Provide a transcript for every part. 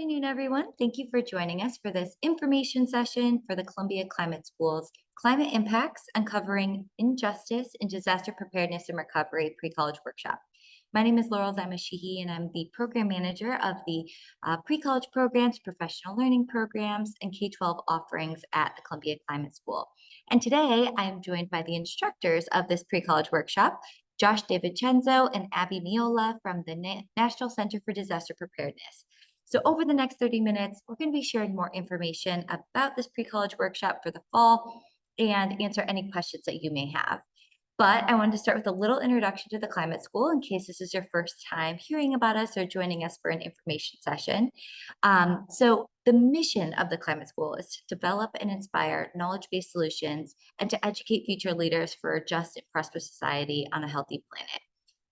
afternoon, everyone. Thank you for joining us for this information session for the Columbia Climate School's Climate Impacts Uncovering Injustice in Disaster Preparedness and Recovery Pre-College Workshop. My name is Laurel Zamashihi, and I'm the program manager of the pre-college programs, professional learning programs, and K-12 offerings at the Columbia Climate School. And today I am joined by the instructors of this pre-college workshop, Josh DeVincenzo and Abby Meola from the National Center for Disaster Preparedness. So over the next 30 minutes, we're going to be sharing more information about this pre-college workshop for the fall and answer any questions that you may have. But I wanted to start with a little introduction to the Climate School in case this is your first time hearing about us or joining us for an information session. So the mission of the Climate School is to develop and inspire knowledge-based solutions and to educate future leaders for a just and prosperous society on a healthy planet.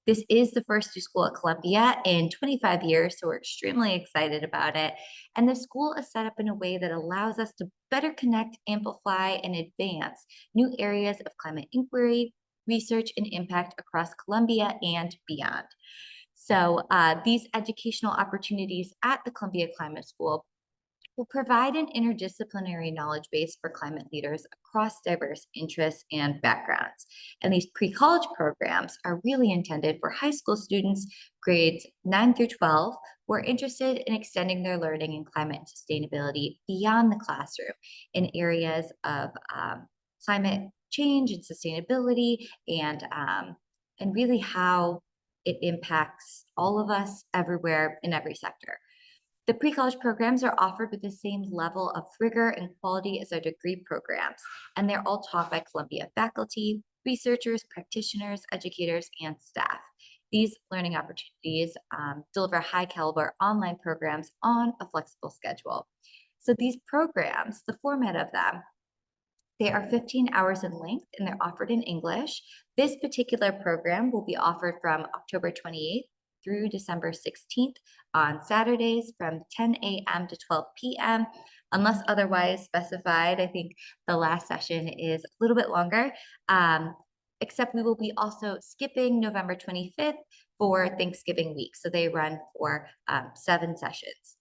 This is the first new school at Columbia in 25 years, so we're extremely excited about it. And the school is set up in a way that allows us to better connect, amplify, and advance new areas of climate inquiry, research, and impact across Columbia and beyond. So these educational opportunities at the Columbia Climate School will provide an interdisciplinary knowledge base for climate leaders across diverse interests and backgrounds. And these pre-college programs are really intended for high school students, grades 9 through 12, who are interested in extending their learning in climate and sustainability beyond the classroom in areas of climate change and sustainability and really how it impacts all of us everywhere in every sector. The pre-college programs are offered with the same level of rigor and quality as our degree programs, and they're all taught by Columbia faculty, researchers, practitioners, educators, and staff. These learning opportunities deliver high caliber online programs on a flexible schedule. So these programs, the format of them, they are 15 hours in length and they're offered in English. This particular program will be offered from October 28th through December 16th on Saturdays from 10 a.m. to 12 p.m. Unless otherwise specified, I think the last session is a little bit longer, except we will be also skipping November 25th for Thanksgiving week. So they run for 7 sessions.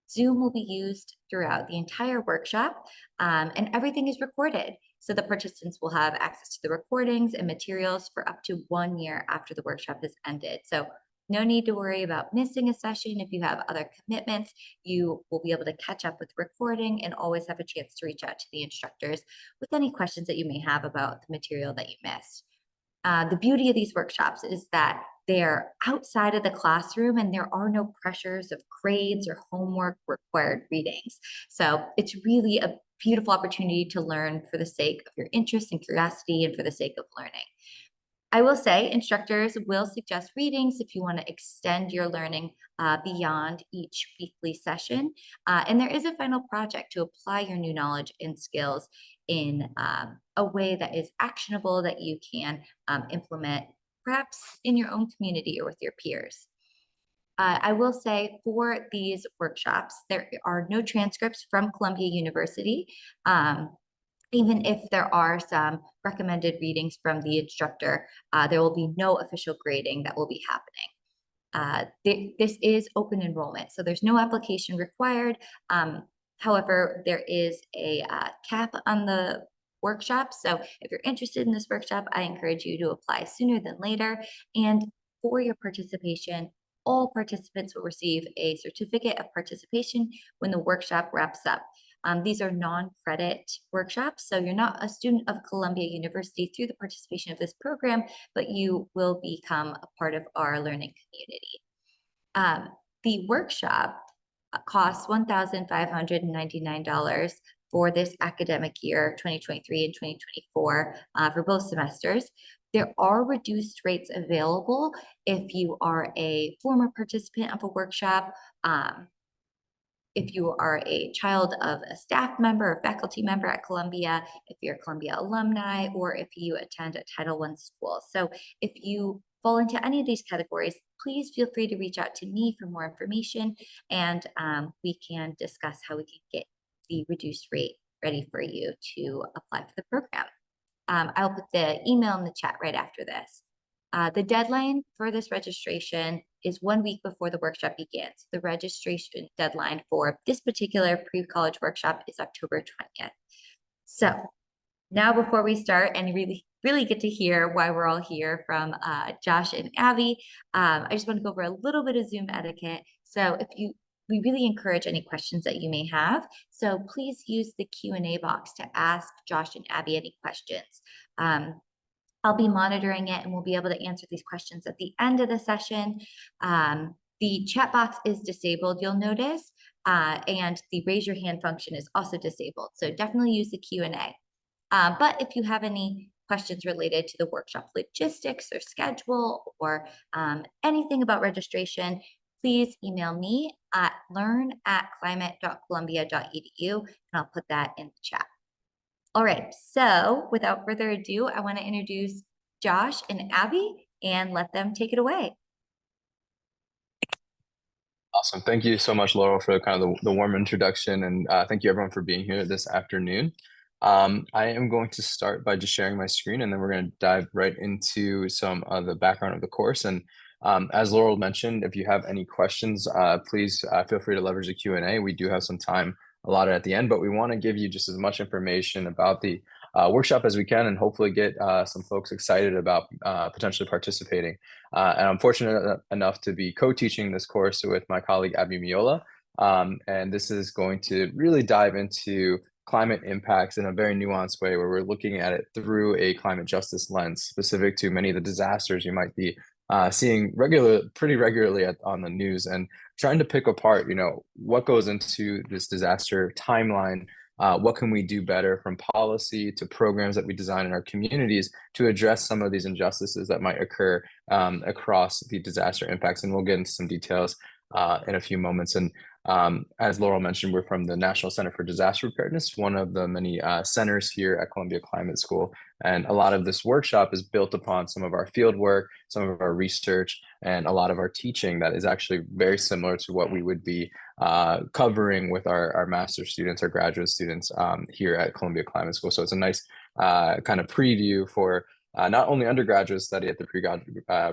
Zoom will be used throughout the entire workshop, and everything is recorded. So the participants will have access to the recordings and materials for up to 1 year after the workshop has ended. So no need to worry about missing a session. If you have other commitments, you will be able to catch up with recording and always have a chance to reach out to the instructors with any questions that you may have about the material that you missed. The beauty of these workshops is that they're outside of the classroom and there are no pressures of grades or homework required readings. So it's really a beautiful opportunity to learn for the sake of your interest and curiosity and for the sake of learning. I will say instructors will suggest readings if you want to extend your learning beyond each weekly session. And there is a final project to apply your new knowledge and skills in a way that is actionable that you can implement perhaps in your own community or with your peers. I will say for these workshops, there are no transcripts from Columbia University. Even if there are some recommended readings from the instructor, there will be no official grading that will be happening. This is open enrollment, so there's no application required. However, there is a cap on the workshop. So if you're interested in this workshop, I encourage you to apply sooner than later. And for your participation, all participants will receive a certificate of participation when the workshop wraps up. These are non-credit workshops, so you're not a student of Columbia University through the participation of this program, but you will become a part of our learning community. The workshop costs $1,599 for this academic year, 2023 and 2024, for both semesters. There are reduced rates available if you are a former participant of a workshop, if you are a child of a staff member or faculty member at Columbia, if you're a Columbia alumni, or if you attend a Title I school. So if you fall into any of these categories, please feel free to reach out to me for more information, and we can discuss how we can get the reduced rate ready for you to apply for the program. I'll put the email in the chat right after this. The deadline for this registration is 1 week before the workshop begins. The registration deadline for this particular pre-college workshop is October 20th. So now before we start and really get to hear why we're all here from Josh and Abby, I just want to go over a little bit of Zoom etiquette. So we really encourage any questions that you may have. So please use the Q&A box to ask Josh and Abby any questions. I'll be monitoring it and we'll be able to answer these questions at the end of the session. The chat box is disabled, you'll notice, and the raise your hand function is also disabled. So definitely use the Q&A. But if you have any questions related to the workshop logistics or schedule or anything about registration, please email me at learn@climate.columbia.edu, and I'll put that in the chat. All right, so without further ado, I want to introduce Josh and Abby and let them take it away. Awesome. Thank you so much, Laurel, for kind of the warm introduction, and thank you everyone for being here this afternoon. I am going to start by just sharing my screen, and then we're going to dive right into some of the background of the course. And as Laurel mentioned, if you have any questions, please feel free to leverage the Q&A. We do have some time allotted at the end, but we want to give you just as much information about the workshop as we can, and hopefully get some folks excited about potentially participating. And I'm fortunate enough to be co-teaching this course with my colleague Abby Meola, and this is going to really dive into climate impacts in a very nuanced way, where we're looking at it through a climate justice lens, specific to many of the disasters you might be seeing pretty regularly on the news, and trying to pick apart, what goes into this disaster timeline. What can we do better, from policy to programs that we design in our communities, to address some of these injustices that might occur across the disaster impacts. And we'll get into some details in a few moments. And as Laurel mentioned, we're from the National Center for Disaster Preparedness, one of the many centers here at Columbia Climate School. And a lot of this workshop is built upon some of our field work, some of our research, and a lot of our teaching that is actually very similar to what we would be covering with our master's students, our graduate students here at Columbia Climate School. So it's a nice kind of preview for not only undergraduate study at the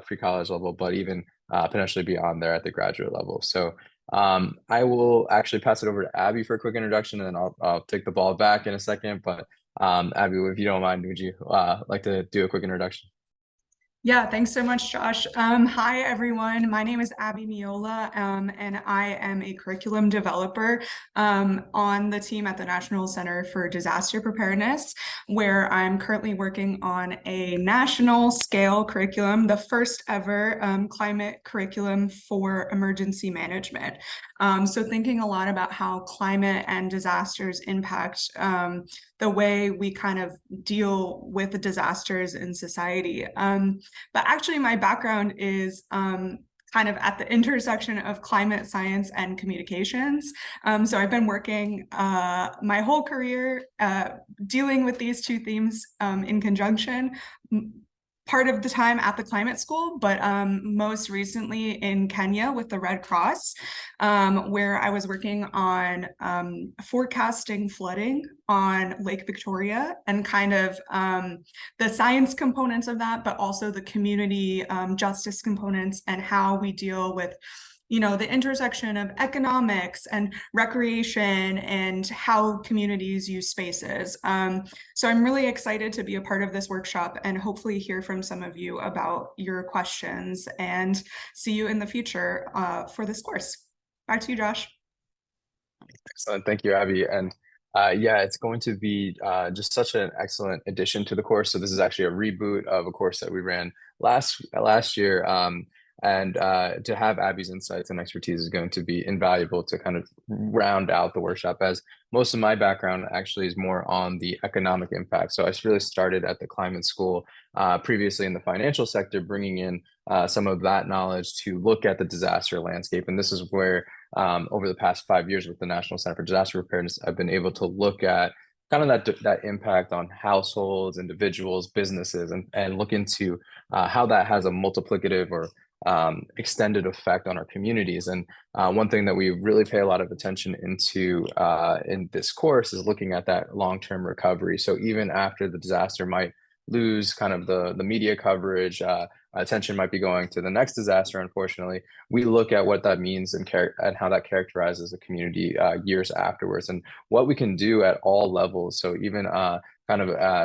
pre-college level, but even potentially beyond there at the graduate level. So I will actually pass it over to Abby for a quick introduction, and then I'll take the ball back in a second. But Abby, if you don't mind, would you like to do a quick introduction? Yeah, thanks so much, Josh. Hi, everyone. My name is Abby Meola, and I am a curriculum developer on the team at the National Center for Disaster Preparedness, where I'm currently working on a national scale curriculum, the first ever climate curriculum for emergency management. So thinking a lot about how climate and disasters impact the way we kind of deal with the disasters in society. But actually, my background is kind of at the intersection of climate science and communications. So I've been working my whole career dealing with these two themes in conjunction. Part of the time at the climate school, but most recently in Kenya with the Red Cross, where I was working on forecasting flooding on Lake Victoria, and kind of the science components of that, but also the community justice components, and how we deal with the intersection of economics and recreation and how communities use spaces. So I'm really excited to be a part of this workshop and hopefully hear from some of you about your questions, and see you in the future for this course. Back to you, Josh. Excellent. Thank you, Abby. And yeah, it's going to be just such an excellent addition to the course. So this is actually a reboot of a course that we ran last year. And to have Abby's insights and expertise is going to be invaluable to kind of round out the workshop, as most of my background actually is more on the economic impact. So I really started at the climate school previously in the financial sector, bringing in some of that knowledge to look at the disaster landscape. And this is where over the past 5 years with the National Center for Disaster Preparedness, I've been able to look at kind of that impact on households, individuals, businesses, and look into how that has a multiplicative or extended effect on our communities. And one thing that we really pay a lot of attention into in this course is looking at that long-term recovery. So even after the disaster might lose kind of the media coverage, attention might be going to the next disaster, unfortunately, we look at what that means and how that characterizes the community years afterwards, and what we can do at all levels. So even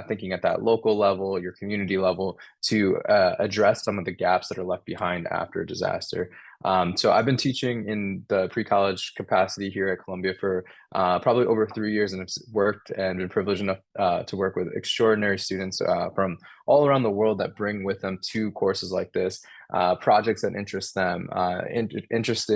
thinking at that local level, your community level, to address some of the gaps that are left behind after a disaster. So I've been teaching in the pre-college capacity here at Columbia for probably over 3 years, and have worked and been privileged enough to work with extraordinary students from all around the world that bring with them to courses like this, projects that interest them, interest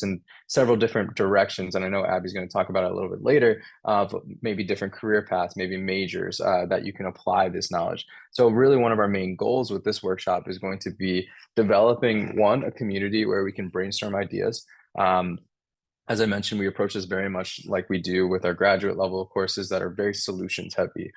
in several different directions. And I know Abby's going to talk about it a little bit later, of maybe different career paths, maybe majors that you can apply this knowledge. So really one of our main goals with this workshop is going to be developing a community where we can brainstorm ideas. As I mentioned, we approach this very much like we do with our graduate level courses that are very solutions heavy.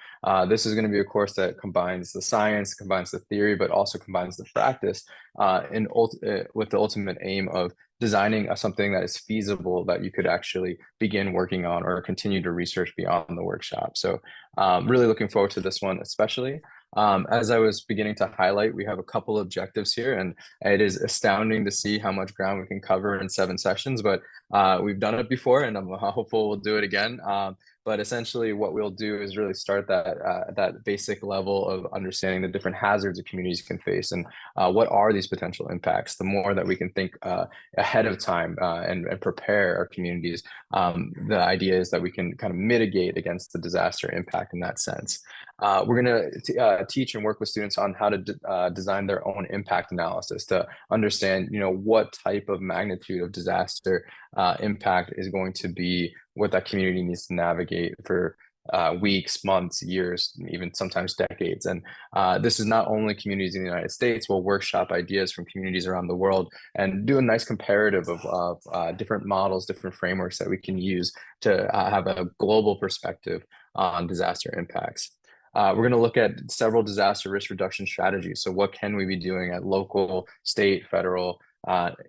This is going to be a course that combines the science, combines the theory, but also combines the practice with the ultimate aim of designing something that is feasible that you could actually begin working on or continue to research beyond the workshop. So really looking forward to this one, especially. As I was beginning to highlight, we have a couple objectives here, and it is astounding to see how much ground we can cover in 7 sessions, but we've done it before, and I'm hopeful we'll do it again. But essentially what we'll do is really start that basic level of understanding the different hazards that communities can face, and what are these potential impacts. The more that we can think ahead of time and prepare our communities, the idea is that we can kind of mitigate against the disaster impact in that sense. We're going to teach and work with students on how to design their own impact analysis to understand, what type of magnitude of disaster impact is going to be what that community needs to navigate for weeks, months, years, even sometimes decades. And this is not only communities in the United States. We'll workshop ideas from communities around the world and do a nice comparative of different models, different frameworks that we can use to have a global perspective on disaster impacts. We're going to look at several disaster risk reduction strategies. So what can we be doing at local, state, federal,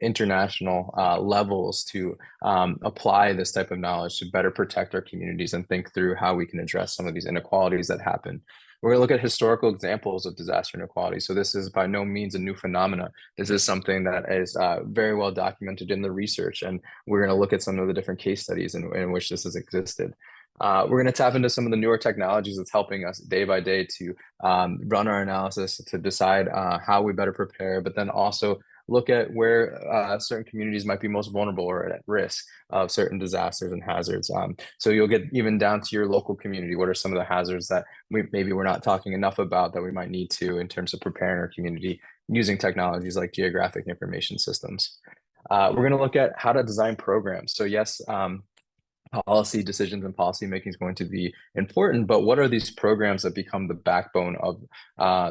international levels to apply this type of knowledge to better protect our communities and think through how we can address some of these inequalities that happen. We're going to look at historical examples of disaster inequality. So this is by no means a new phenomena. This is something that is very well documented in the research, and we're going to look at some of the different case studies in which this has existed. We're going to tap into some of the newer technologies that's helping us day by day to run our analysis, to decide how we better prepare, but then also look at where certain communities might be most vulnerable or at risk of certain disasters and hazards. So you'll get even down to your local community. What are some of the hazards that maybe we're not talking enough about that we might need to in terms of preparing our community using technologies like geographic information systems? We're going to look at how to design programs. So yes, policy decisions and policy making is going to be important, but what are these programs that become the backbone of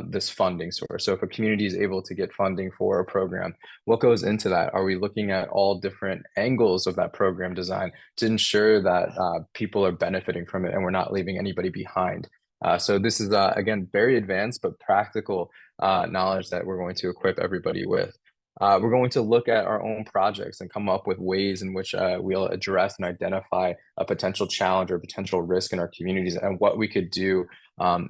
this funding source? So if a community is able to get funding for a program, what goes into that? Are we looking at all different angles of that program design to ensure that people are benefiting from it and we're not leaving anybody behind? So this is, again, very advanced, but practical knowledge that we're going to equip everybody with. We're going to look at our own projects and come up with ways in which we'll address and identify a potential challenge or potential risk in our communities and what we could do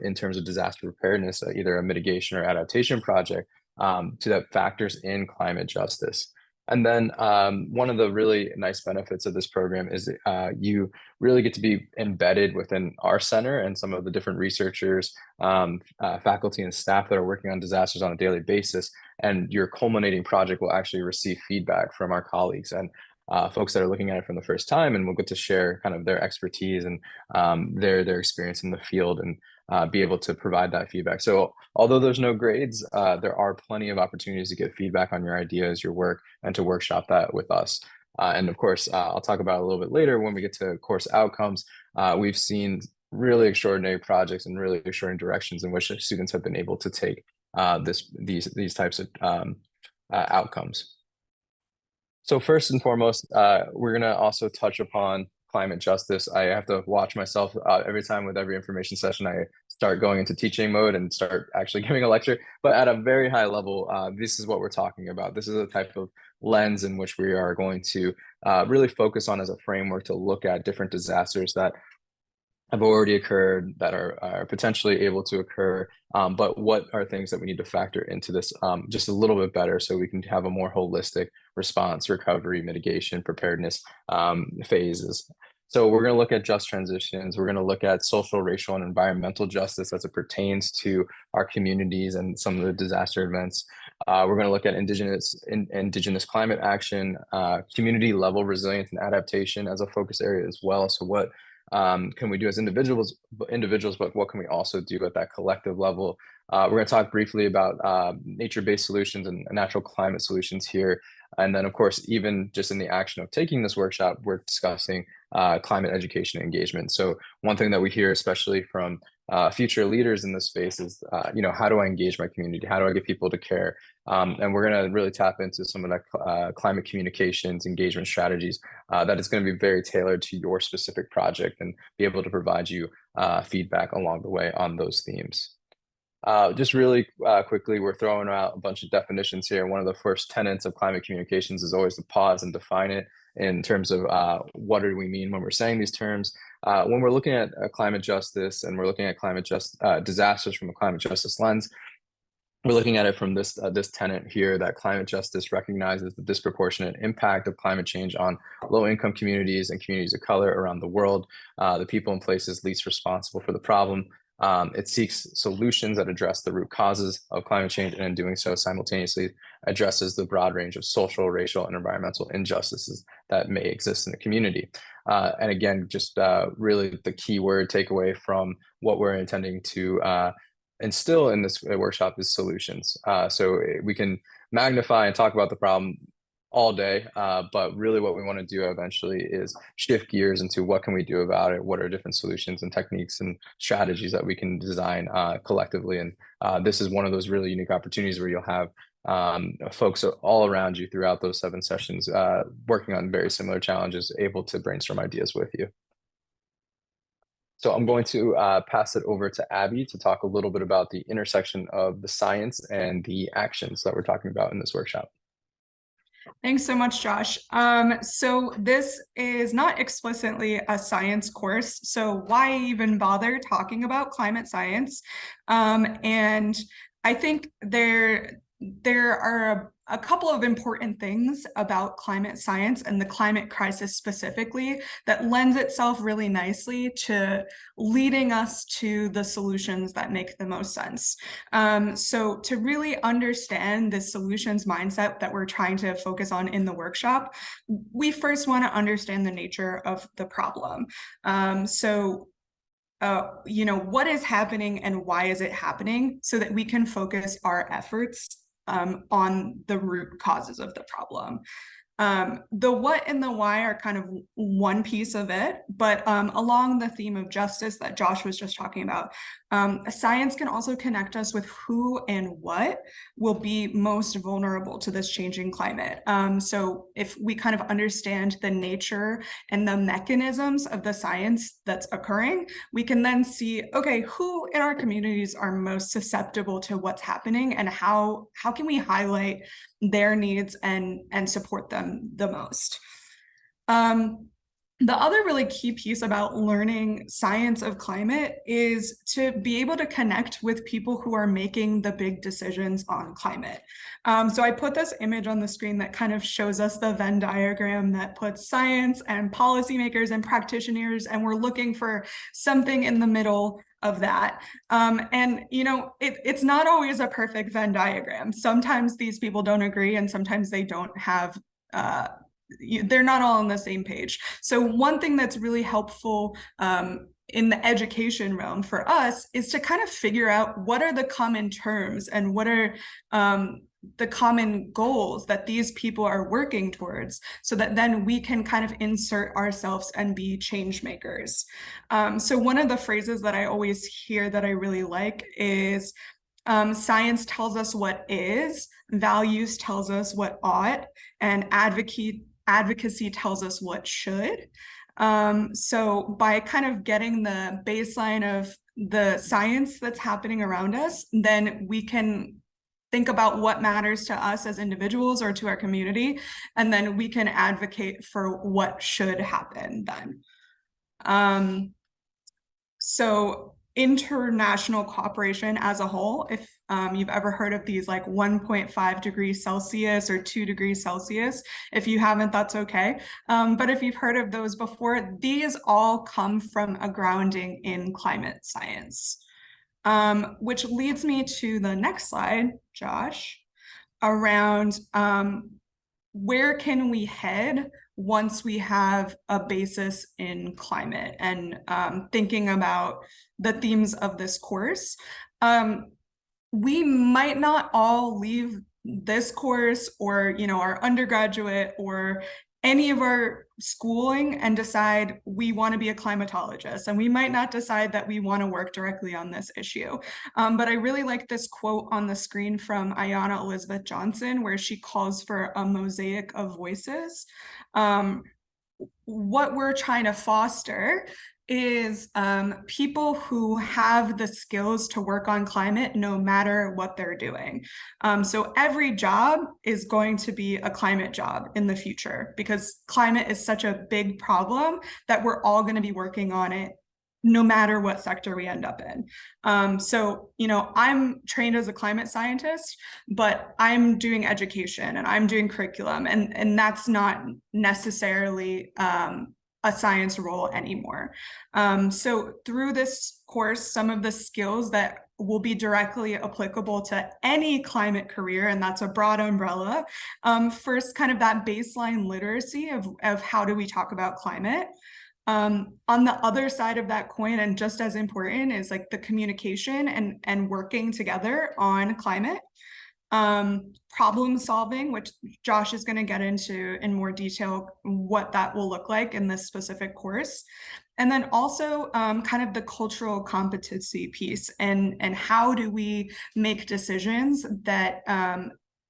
in terms of disaster preparedness, either a mitigation or adaptation project that factors in climate justice. And then one of the really nice benefits of this program is you really get to be embedded within our center and some of the different researchers, faculty and staff that are working on disasters on a daily basis. And your culminating project will actually receive feedback from our colleagues and folks that are looking at it from the first time, and we'll get to share kind of their expertise and their experience in the field and be able to provide that feedback. So although there's no grades, there are plenty of opportunities to get feedback on your ideas, your work, and to workshop that with us. And of course, I'll talk about it a little bit later when we get to course outcomes. We've seen really extraordinary projects and really extraordinary directions in which students have been able to take these types of outcomes. So first and foremost, we're going to also touch upon climate justice. I have to watch myself every time with every information session. I start going into teaching mode and start actually giving a lecture. But at a very high level, this is what we're talking about. This is a type of lens in which we are going to really focus on as a framework to look at different disasters that have already occurred, that are potentially able to occur, but what are things that we need to factor into this just a little bit better so we can have a more holistic response, recovery, mitigation, preparedness phases. So we're going to look at just transitions. We're going to look at social, racial, and environmental justice as it pertains to our communities and some of the disaster events. We're going to look at indigenous climate action, community level resilience and adaptation as a focus area as well. So what can we do as individuals, but what can we also do at that collective level? We're going to talk briefly about nature-based solutions and natural climate solutions here. And then, of course, even just in the action of taking this workshop, we're discussing climate education and engagement. So one thing that we hear, especially from future leaders in this space is, how do I engage my community? How do I get people to care? And we're going to really tap into some of that climate communications, engagement strategies that is going to be very tailored to your specific project and be able to provide you feedback along the way on those themes. Just really quickly, we're throwing out a bunch of definitions here. One of the first tenets of climate communications is always to pause and define it in terms of what do we mean when we're saying these terms. When we're looking at climate justice and we're looking at disasters from a climate justice lens, we're looking at it from this tenet here that climate justice recognizes the disproportionate impact of climate change on low-income communities and communities of color around the world, the people and places least responsible for the problem. It seeks solutions that address the root causes of climate change, and in doing so, simultaneously addresses the broad range of social, racial, and environmental injustices that may exist in the community. And again, just really the key word takeaway from what we're intending to instill in this workshop is solutions. So we can magnify and talk about the problem all day, but really what we want to do eventually is shift gears into what can we do about it, what are different solutions and techniques and strategies that we can design collectively. And this is one of those really unique opportunities where you'll have folks all around you throughout those 7 sessions working on very similar challenges, able to brainstorm ideas with you. So I'm going to pass it over to Abby to talk a little bit about the intersection of the science and the actions that we're talking about in this workshop. Thanks so much, Josh. So this is not explicitly a science course, so why even bother talking about climate science? And I think there are a couple of important things about climate science and the climate crisis specifically that lends itself really nicely to leading us to the solutions that make the most sense. So to really understand the solutions mindset that we're trying to focus on in the workshop, we first want to understand the nature of the problem. What is happening and why is it happening so that we can focus our efforts on the root causes of the problem. The what and the why are kind of one piece of it, but along the theme of justice that Josh was just talking about, science can also connect us with who and what will be most vulnerable to this changing climate. So if we kind of understand the nature and the mechanisms of the science that's occurring, we can then see, okay, who in our communities are most susceptible to what's happening and how can we highlight their needs and support them the most. The other really key piece about learning science of climate is to be able to connect with people who are making the big decisions on climate. So I put this image on the screen that kind of shows us the Venn diagram that puts science and policymakers and practitioners, and we're looking for something in the middle of that. It's not always a perfect Venn diagram. Sometimes these people don't agree, and sometimes they don't have they're not all on the same page. So one thing that's really helpful in the education realm for us is to kind of figure out what are the common terms and what are the common goals that these people are working towards, so that then we can kind of insert ourselves and be change makers. So one of the phrases that I always hear that I really like is, science tells us what is, values tells us what ought, and advocacy tells us what should. So by kind of getting the baseline of the science that's happening around us, then we can think about what matters to us as individuals or to our community, and then we can advocate for what should happen then. So international cooperation as a whole, if you've ever heard of these like 1.5 degrees Celsius or 2 degrees Celsius, if you haven't, that's okay. But if you've heard of those before, these all come from a grounding in climate science. Which leads me to the next slide, Josh, around where can we head once we have a basis in climate, and thinking about the themes of this course. We might not all leave this course or, our undergraduate or any of our schooling and decide we want to be a climatologist, and we might not decide that we want to work directly on this issue. But I really like this quote on the screen from Ayanna Elizabeth Johnson, where she calls for a mosaic of voices. What we're trying to foster is people who have the skills to work on climate no matter what they're doing. So every job is going to be a climate job in the future, because climate is such a big problem that we're all going to be working on it no matter what sector we end up in. So, I'm trained as a climate scientist, but I'm doing education and I'm doing curriculum, and that's not necessarily a science role anymore. So through this course, some of the skills that will be directly applicable to any climate career, and that's a broad umbrella. First, kind of that baseline literacy of how do we talk about climate. On the other side of that coin, and just as important, is like the communication and working together on climate. Problem solving, which Josh is going to get into in more detail what that will look like in this specific course. And then also kind of the cultural competency piece, and how do we make decisions that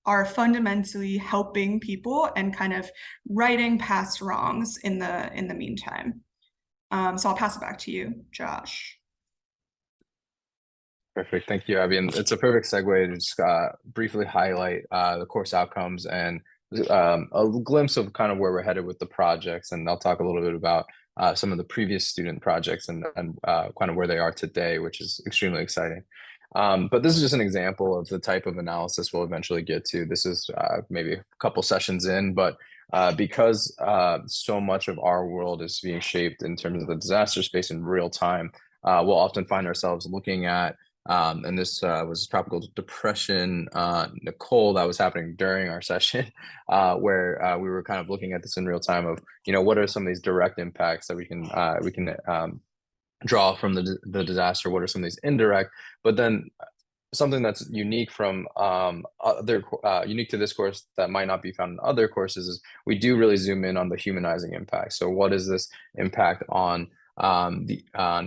are fundamentally helping people and kind of righting past wrongs in the meantime. So I'll pass it back to you, Josh. Perfect. Thank you, Abby. And it's a perfect segue to just briefly highlight the course outcomes and a glimpse of kind of where we're headed with the projects. And I'll talk a little bit about some of the previous student projects and kind of where they are today, which is extremely exciting. But this is just an example of the type of analysis we'll eventually get to. This is maybe a couple sessions in, but because so much of our world is being shaped in terms of the disaster space in real time, we'll often find ourselves looking at and this was tropical depression, Nicole, that was happening during our session, where we were kind of looking at this in real time of, what are some of these direct impacts that we can draw from the disaster? What are some of these indirect? But then something that's unique from unique to this course that might not be found in other courses is we do really zoom in on the humanizing impact. So what is this impact on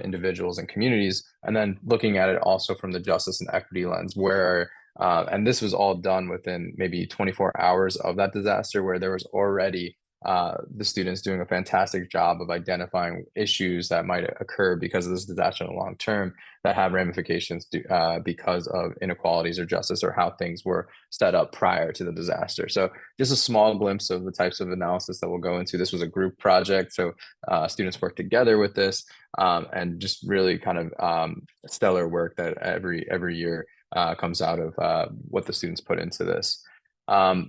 individuals and communities, and then looking at it also from the justice and equity lens, where and this was all done within maybe 24 hours of that disaster, where there was already the students doing a fantastic job of identifying issues that might occur because of this disaster in the long term that have ramifications because of inequalities or justice or how things were set up prior to the disaster. So just a small glimpse of the types of analysis that we'll go into. This was a group project, so students work together with this, and just really kind of stellar work that every year comes out of what the students put into this.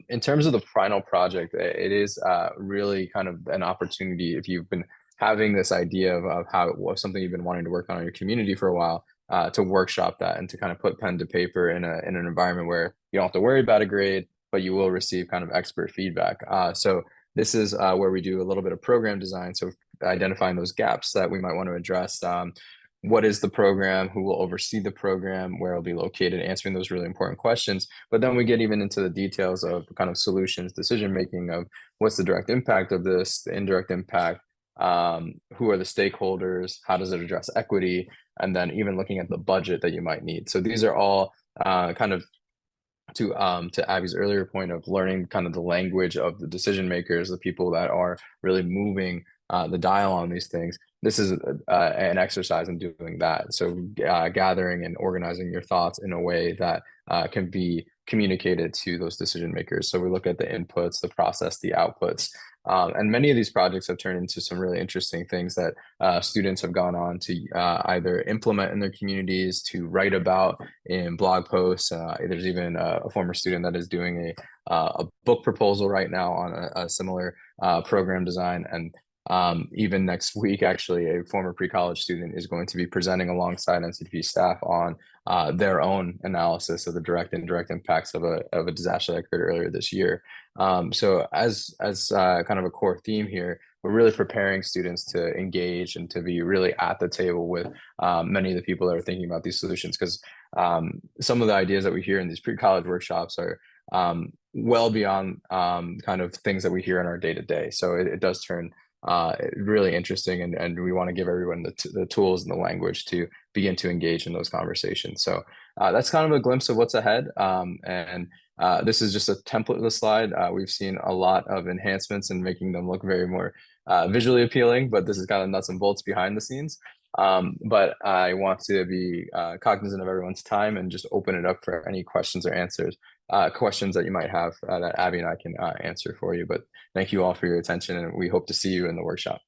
In terms of the final project, it is really kind of an opportunity if you've been having this idea of how it was something you've been wanting to work on in your community for a while, to workshop that and to kind of put pen to paper in an environment where you don't have to worry about a grade, but you will receive kind of expert feedback. So this is where we do a little bit of program design. So identifying those gaps that we might want to address. What is the program, who will oversee the program, where it'll be located, answering those really important questions. But then we get even into the details of kind of solutions, decision making of what's the direct impact of this, the indirect impact, who are the stakeholders, how does it address equity, and then even looking at the budget that you might need. So these are all kind of to Abby's earlier point of learning kind of the language of the decision makers, the people that are really moving the dial on these things. This is an exercise in doing that. So gathering and organizing your thoughts in a way that can be communicated to those decision makers. So we look at the inputs, the process, the outputs, And many of these projects have turned into some really interesting things that students have gone on to either implement in their communities, to write about in blog posts. There's even a former student that is doing a book proposal right now on a similar program design. And even next week, actually, a former pre-college student is going to be presenting alongside NCTP staff on their own analysis of the direct and indirect impacts of a disaster that occurred earlier this year. So as kind of a core theme here, we're really preparing students to engage and to be really at the table with many of the people that are thinking about these solutions, because some of the ideas that we hear in these pre-college workshops are well beyond kind of things that we hear in our day-to-day. So it does turn really interesting, and we want to give everyone the tools and the language to begin to engage in those conversations. So that's kind of a glimpse of what's ahead. And this is just a template slide. We've seen a lot of enhancements and making them look very more visually appealing, but this is kind of nuts and bolts behind the scenes. But I want to be cognizant of everyone's time and just open it up for any questions or answers, questions that you might have that Abby and I can answer for you. But thank you all for your attention, and we hope to see you in the workshop.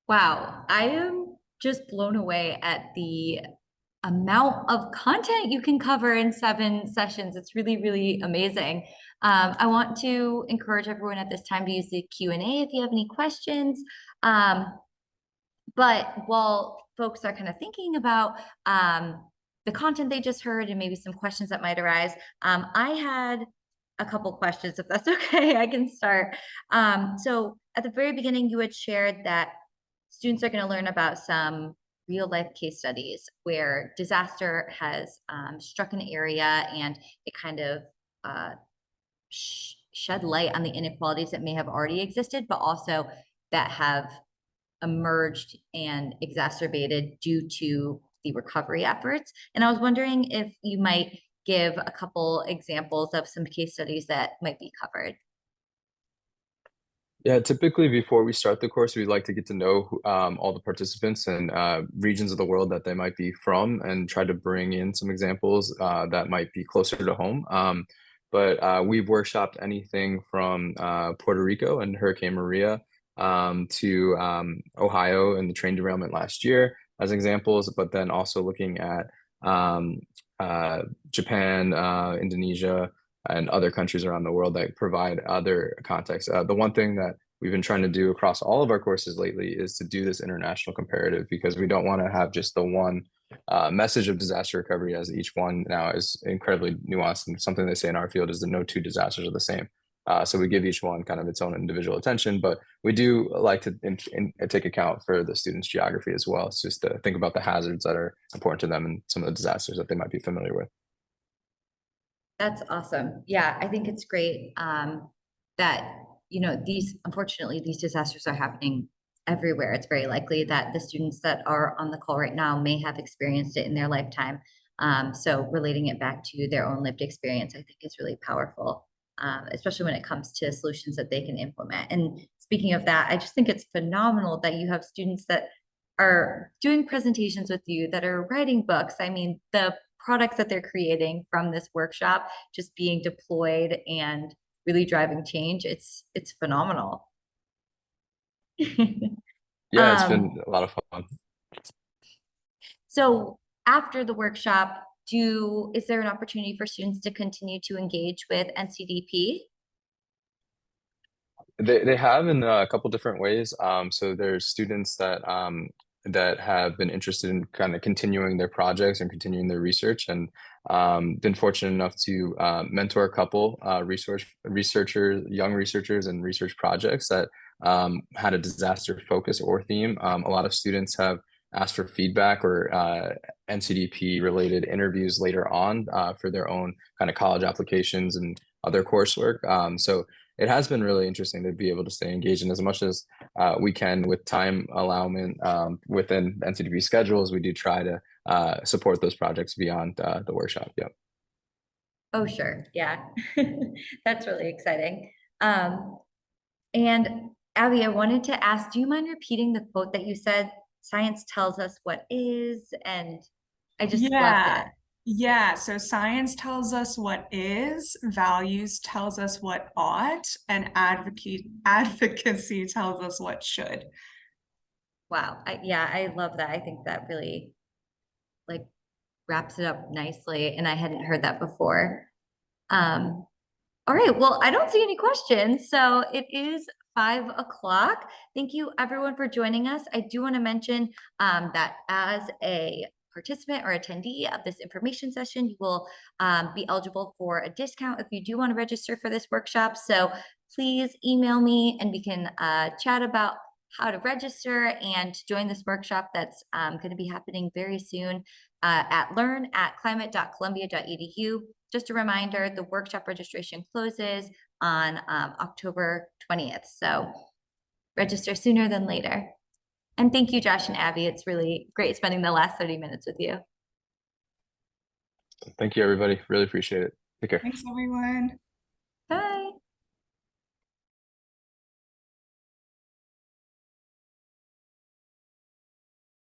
Wow, I am just blown away at the amount of content you can cover in 7 sessions. It's really, really amazing. I want to encourage everyone at this time to use the Q&A if you have any questions. But while folks are kind of thinking about the content they just heard and maybe some questions that might arise, I had a couple questions, if that's okay. I can start. So at the very beginning, you had shared that students are going to learn about some real life case studies where disaster has struck an area and it kind of shed light on the inequalities that may have already existed, but also that have emerged and exacerbated due to the recovery efforts. And I was wondering if you might give a couple examples of some case studies that might be covered. Yeah, typically before we start the course, we'd like to get to know all the participants and regions of the world that they might be from, and try to bring in some examples that might be closer to home. But we've workshopped anything from Puerto Rico and Hurricane Maria to Ohio and the train derailment last year as examples, but then also looking at Japan, Indonesia, and other countries around the world that provide other contexts. The one thing that we've been trying to do across all of our courses lately is to do this international comparative, because we don't want to have just the one message of disaster recovery, as each one now is incredibly nuanced. And something they say in our field is that no two disasters are the same. So we give each one kind of its own individual attention, but we do like to take account for the students' geography as well. It's just to think about the hazards that are important to them and some of the disasters that they might be familiar with. That's awesome. Yeah, I think it's great that, unfortunately, these disasters are happening everywhere. It's very likely that the students that are on the call right now may have experienced it in their lifetime. So relating it back to their own lived experience, I think is really powerful, especially when it comes to solutions that they can implement. And speaking of that, I just think it's phenomenal that you have students that are doing presentations with you, that are writing books. I mean, the products that they're creating from this workshop just being deployed and really driving change, it's phenomenal. Yeah, it's been a lot of fun. So after the workshop, is there an opportunity for students to continue to engage with NCDP? They have in a couple different ways. So there's students that have been interested in kind of continuing their projects and continuing their research, and been fortunate enough to mentor a couple young researchers and research projects that had a disaster focus or theme. A lot of students have asked for feedback or NCDP related interviews later on for their own kind of college applications and other coursework. So it has been really interesting to be able to stay engaged, and as much as we can with time allowment within NCDP schedules, we do try to support those projects beyond the workshop. Yep. Oh, sure. Yeah. That's really exciting. And Abby, I wanted to ask, do you mind repeating the quote that you said, "Science tells us what is," and I just loved it. Yeah, so science tells us what is, values tells us what ought, and advocacy tells us what should. Wow. Yeah, I love that. I think that really like wraps it up nicely. And I hadn't heard that before. Um, all right. Well, I don't see any questions. So it is 5 o'clock. Thank you everyone for joining us. I do want to mention that as a participant or attendee of this information session, you will be eligible for a discount if you do want to register for this workshop. So please email me and we can chat about how to register and join this workshop that's going to be happening very soon at learn@climate.columbia.edu. Just a reminder, the workshop registration closes on October 20th. So register sooner than later. And thank you, Josh and Abby. It's really great spending the last 30 minutes with you. Thank you, everybody. Really appreciate it. Take care. Thanks, everyone. Bye.